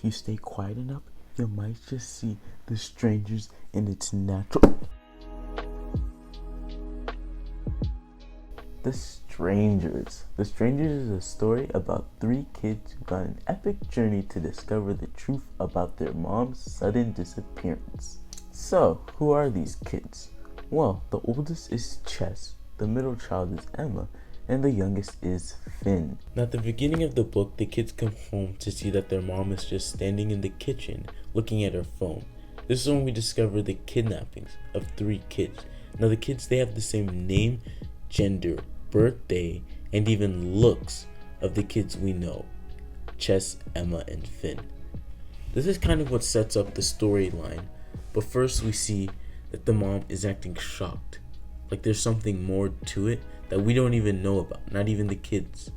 if you stay quiet enough, you might just see The Strangers in its natural. The Strangers. The Strangers is a story about three kids who got an epic journey to discover the truth about their mom's sudden disappearance. So, who are these kids? Well, the oldest is Chess, the middle child is Emma, and the youngest is Finn. Now, at the beginning of the book, the kids come home to see that their mom is just standing in the kitchen looking at her phone. This is when we discover the kidnappings of three kids. Now, the kids, they have the same name, gender, birthday, and even looks of the kids we know, Chess, Emma, and Finn. This is kind of what sets up the storyline, but first we see that the mom is acting shocked, like there's something more to it that we don't even know about, not even the kids.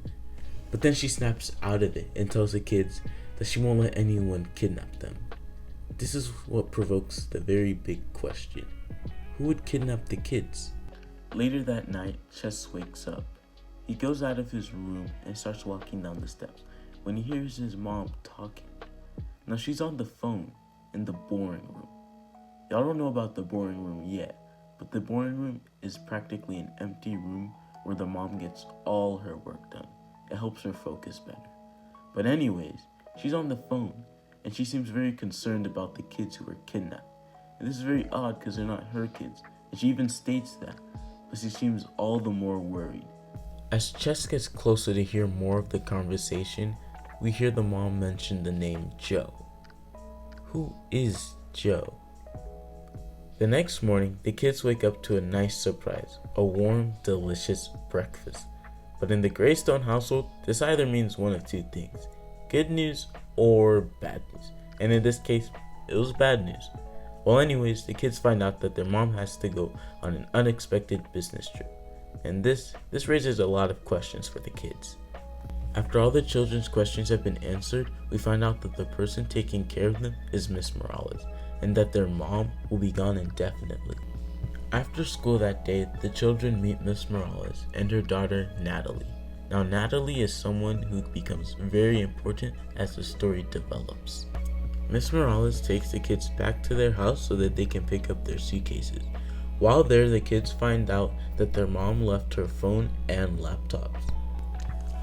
But then she snaps out of it and tells the kids that she won't let anyone kidnap them. This is what provokes the very big question: who would kidnap the kids? Later that night, Chess wakes up. He goes out of his room and starts walking down the steps when he hears his mom talking. Now she's on the phone in the boring room. Y'all don't know about the boring room yet, but the boring room is practically an empty room where the mom gets all her work done. It helps her focus better. But anyways, she's on the phone and she seems very concerned about the kids who were kidnapped. And this is very odd because they're not her kids, and she even states that, but she seems all the more worried. As Chess gets closer to hear more of the conversation, we hear the mom mention the name Joe. Who is Joe? The next morning, the kids wake up to a nice surprise, a warm, delicious breakfast. But in the Greystone household, this either means one of two things: good news or bad news. And in this case, it was bad news. Well, anyways, the kids find out that their mom has to go on an unexpected business trip. And this raises a lot of questions for the kids. After all the children's questions have been answered, we find out that the person taking care of them is Miss Morales, and that their mom will be gone indefinitely. After school that day, the children meet Miss Morales and her daughter Natalie. Now, Natalie is someone who becomes very important as the story develops. Miss Morales takes the kids back to their house so that they can pick up their suitcases. While there, the kids find out that their mom left her phone and laptops.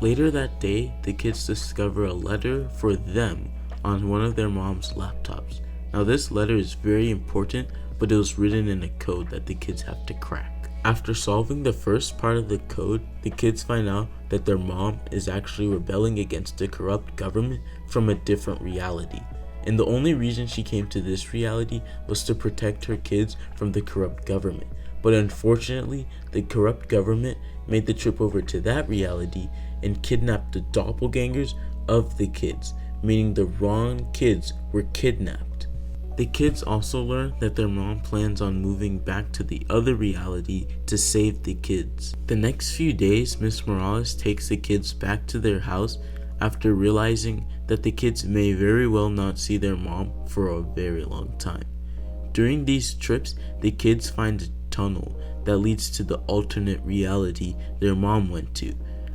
Later that day, the kids discover a letter for them on one of their mom's laptops. Now, this letter is very important, but it was written in a code that the kids have to crack. After solving the first part of the code, the kids find out that their mom is actually rebelling against the corrupt government from a different reality. And the only reason she came to this reality was to protect her kids from the corrupt government. But unfortunately, the corrupt government made the trip over to that reality and kidnapped the doppelgangers of the kids, meaning the wrong kids were kidnapped. The kids also learn that their mom plans on moving back to the other reality to save the kids. The next few days, Miss Morales takes the kids back to their house after realizing that the kids may very well not see their mom for a very long time. During these trips, the kids find a tunnel that leads to the alternate reality their mom went to.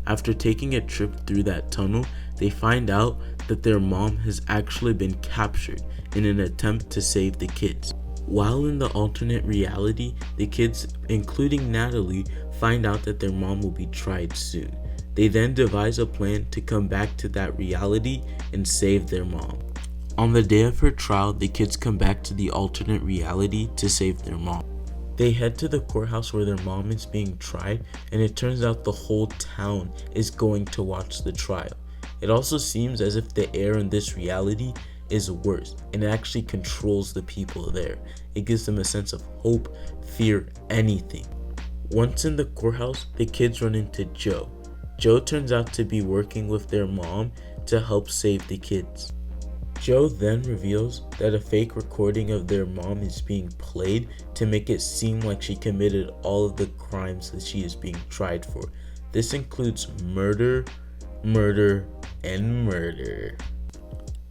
After taking a trip through that tunnel, they find out that their mom has actually been captured in an attempt to save the kids. While in the alternate reality, the kids, including Natalie, find out that their mom will be tried soon. They then devise a plan to come back to that reality and save their mom. On the day of her trial, the kids come back to the alternate reality to save their mom. They head to the courthouse where their mom is being tried, and it turns out the whole town is going to watch the trial. It also seems as if the air in this reality is worse, and it actually controls the people there. It gives them a sense of hope, fear, anything. Once in the courthouse, the kids run into Joe. Joe turns out to be working with their mom to help save the kids. Joe then reveals that a fake recording of their mom is being played to make it seem like she committed all of the crimes that she is being tried for. This includes murder, and murder.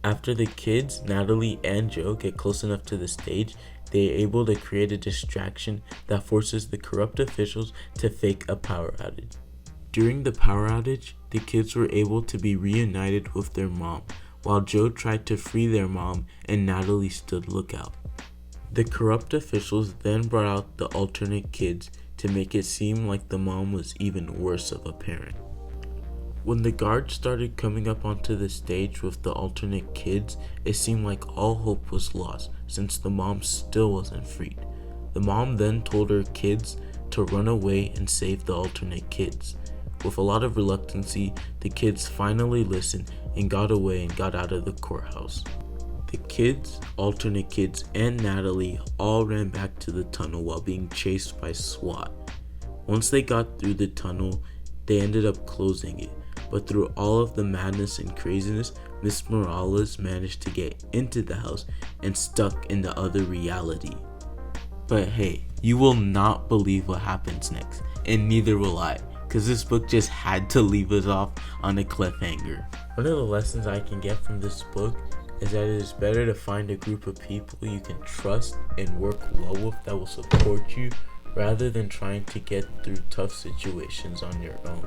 After the kids, Natalie and Joe, get close enough to the stage, they are able to create a distraction that forces the corrupt officials to fake a power outage. During the power outage, the kids were able to be reunited with their mom, while Joe tried to free their mom and Natalie stood lookout. The corrupt officials then brought out the alternate kids to make it seem like the mom was even worse of a parent. When the guards started coming up onto the stage with the alternate kids, it seemed like all hope was lost since the mom still wasn't freed. The mom then told her kids to run away and save the alternate kids. With a lot of reluctancy, the kids finally listened and got away and got out of the courthouse. The kids, alternate kids, and Natalie all ran back to the tunnel while being chased by SWAT. Once they got through the tunnel, they ended up closing it. But through all of the madness and craziness, Miss Morales managed to get into the house and stuck in the other reality. But hey, you will not believe what happens next, and neither will I, because this book just had to leave us off on a cliffhanger. One of the lessons I can get from this book is that it is better to find a group of people you can trust and work well with that will support you rather than trying to get through tough situations on your own.